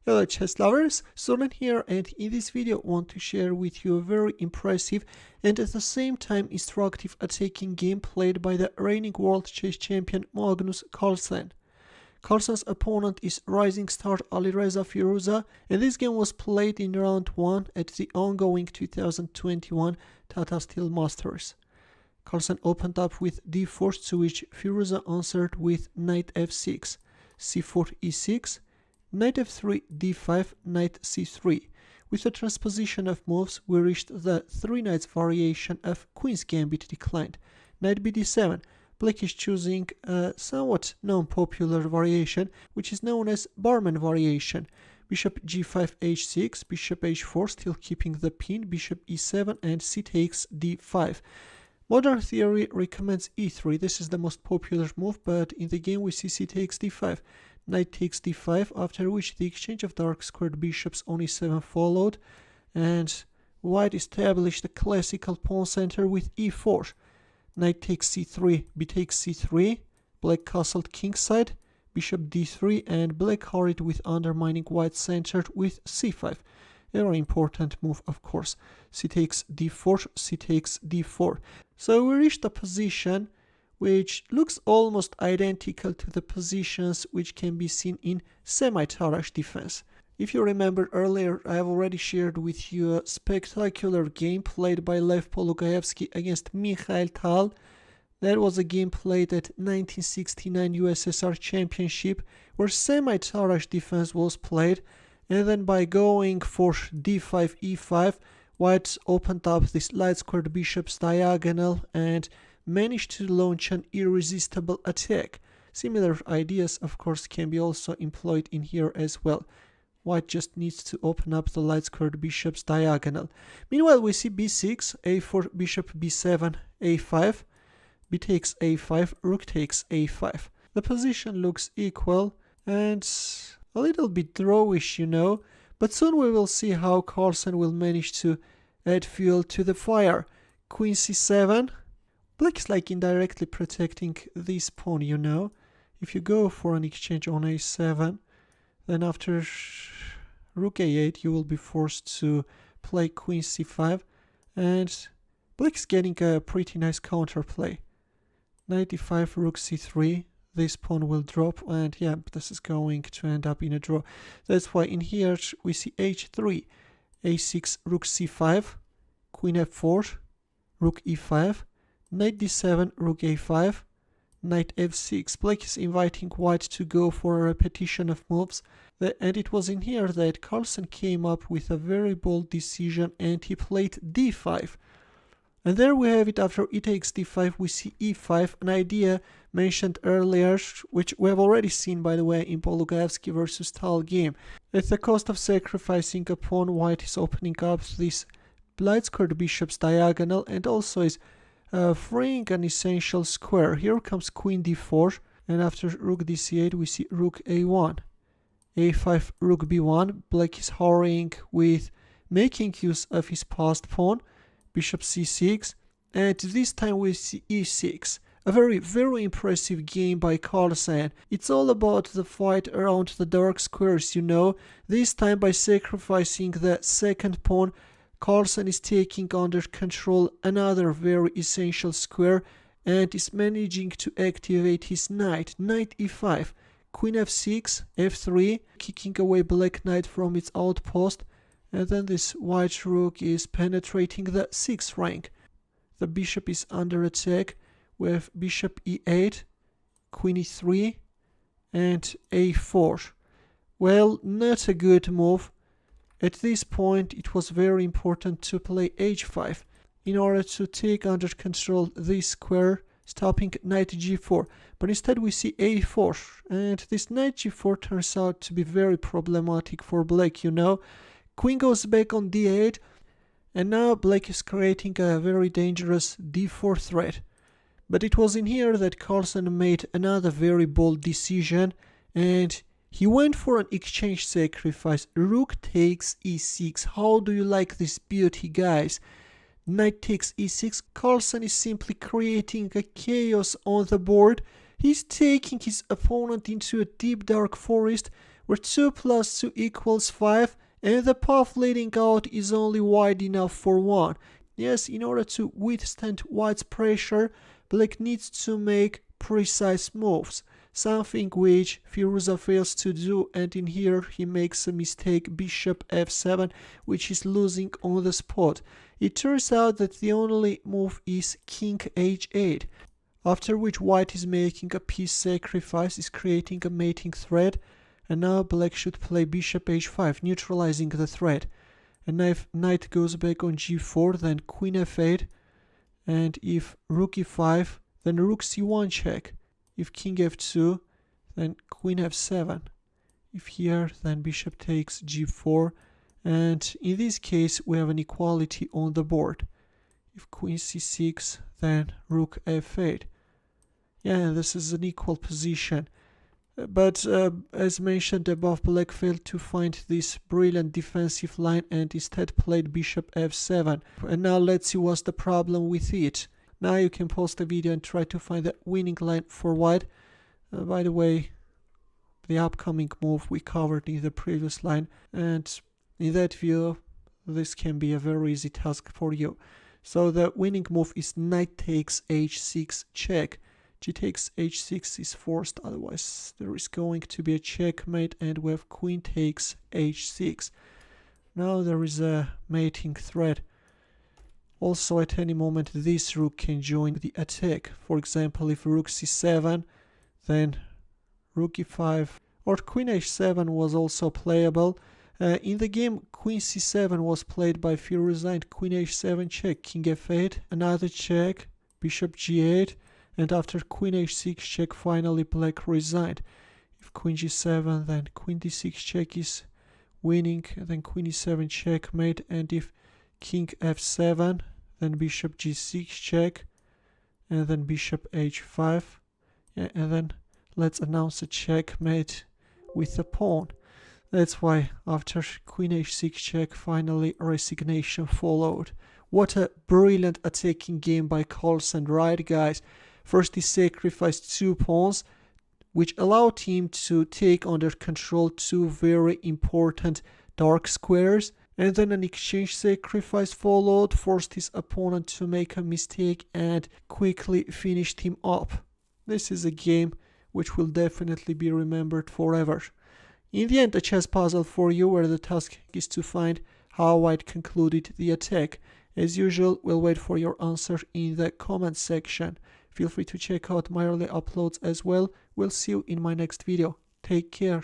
Hello chess lovers, Soren here, and in this video I want to share with you a very impressive and at the same time instructive attacking game played by the reigning world chess champion Magnus Carlsen. Carlsen's opponent is rising star Alireza Firouzja, and this game was played in round 1 at the ongoing 2021 Tata Steel Masters. Carlsen opened up with d4, to which Firouzja answered with knight f6, c4 e6, knight f3 d5, knight c3. With the transposition of moves, we reached the 3 knights variation of Queen's Gambit declined. Knight bd7. Black is choosing a somewhat non-popular variation, which is known as Barmen variation. Bishop g5 h6, bishop h4, still keeping the pin, bishop e7, and c takes d5. Modern theory recommends e3. This is the most popular move, but in the game we see c takes d5. Knight takes d5, after which the exchange of dark squared bishops on e7 followed, and white established the classical pawn center with e4. Knight takes c3, b takes c3, black castled kingside, bishop d3, and black hurried with undermining white center with c5. A very important move, of course. C takes d4, c takes d4. So we reached a position which looks almost identical to the positions which can be seen in semi-Tarrasch defense. If you remember earlier, I have already shared with you a spectacular game played by Lev Polugaevsky against Mikhail Tal. That was a game played at 1969 USSR Championship, where semi-Tarrasch defense was played, and then by going for d5 e5, white opened up this light squared bishop's diagonal and managed to launch an irresistible attack. Similar ideas, of course, can be also employed in here as well. White just needs to open up the light squared bishop's diagonal. Meanwhile, we see b6, a4, bishop b7, a5, b takes a5, rook takes a5. The position looks equal and a little bit drawish, you know, but soon we will see how Carlsen will manage to add fuel to the fire. Queen c7. Black is like indirectly protecting this pawn, you know. If you go for an exchange on a7, then after rook a8 you will be forced to play queen c5, and black is getting a pretty nice counterplay. Knight e5, rook c3, this pawn will drop, and yeah, this is going to end up in a draw. That's why in here we see h3, a6, rook c5, queen f4, rook e5, knight d7, rook a5, knight f6. Black is inviting white to go for a repetition of moves, and it was in here that Carlsen came up with a very bold decision and he played d5. And there we have it. After e takes d5 we see e5, an idea mentioned earlier, which we have already seen by the way in Polugaevsky versus Tal game. At the cost of sacrificing a pawn, white is opening up this light squared bishop's diagonal and also is freeing an essential square. Here comes queen d4, and after rook dc8 we see rook a1, a5, rook b1. Black is hurrying with making use of his passed pawn, bishop c6, and this time we see e6. A very impressive game by Carlsen. It's all about the fight around the dark squares, you know. This time by sacrificing the second pawn, Carlsen is taking under control another very essential square and is managing to activate his knight. Knight e5, queen f6, f3, kicking away black knight from its outpost, and then this white rook is penetrating the 6th rank. The bishop is under attack with bishop e8, queen e3, and a4. Well, not a good move. At this point it was very important to play h5 in order to take under control this square, stopping knight g4, but instead we see a4, and this knight g4 turns out to be very problematic for black, you know. Queen goes back on d8, and now black is creating a very dangerous d4 threat. But it was in here that Carlsen made another very bold decision, and he went for an exchange sacrifice. Rook takes e6. How do you like this beauty, guys? Knight takes e6. Carlsen is simply creating a chaos on the board. He's taking his opponent into a deep dark forest where 2 plus 2 equals 5, and the path leading out is only wide enough for 1. Yes, in order to withstand White's pressure, Black needs to make precise moves, something which Firouzja fails to do, and in here he makes a mistake, bishop f7, which is losing on the spot. It turns out that the only move is king h8, after which White is making a piece sacrifice, is creating a mating threat, and now Black should play bishop h5, neutralizing the threat. And if knight goes back on g4, then queen f8, and if rook e5, then rook c1 check. If king f2, then queen f7. If here, then bishop takes g4, and in this case we have an equality on the board. If queen c6, then rook f8. Yeah, this is an equal position. But as mentioned above, Black failed to find this brilliant defensive line and instead played bishop f7. And now let's see what's the problem with it. Now you can pause the video and try to find the winning line for White. By the way, the upcoming move we covered in the previous line, and in that view this can be a very easy task for you. So the winning move is knight takes h6 check. G takes h6 is forced, otherwise there is going to be a checkmate, and we have queen takes h6. Now there is a mating threat. Also at any moment this rook can join the attack. For example, if rook c7, then rook e5, or queen h7 was also playable. In the game, queen c7 was played by Firouzja, and queen h7 check, king f8, another check, bishop g8, and after queen h6 check, finally Black resigned. If queen g7, then queen d6 check is winning, and then queen e7 checkmate, and if king f7, then bishop g6 check, and then bishop h5. Yeah, and then let's announce a checkmate with the pawn. That's why after queen h6 check, finally resignation followed. What a brilliant attacking game by Carlsen, right guys? First he sacrificed 2 pawns, which allowed him to take under control 2 very important dark squares, and then an exchange sacrifice followed, forced his opponent to make a mistake, and quickly finished him up. This is a game which will definitely be remembered forever. In the end, a chess puzzle for you, where the task is to find how White concluded the attack. As usual, we'll wait for your answer in the comment section. Feel free to check out my early uploads as well. We'll see you in my next video. Take care.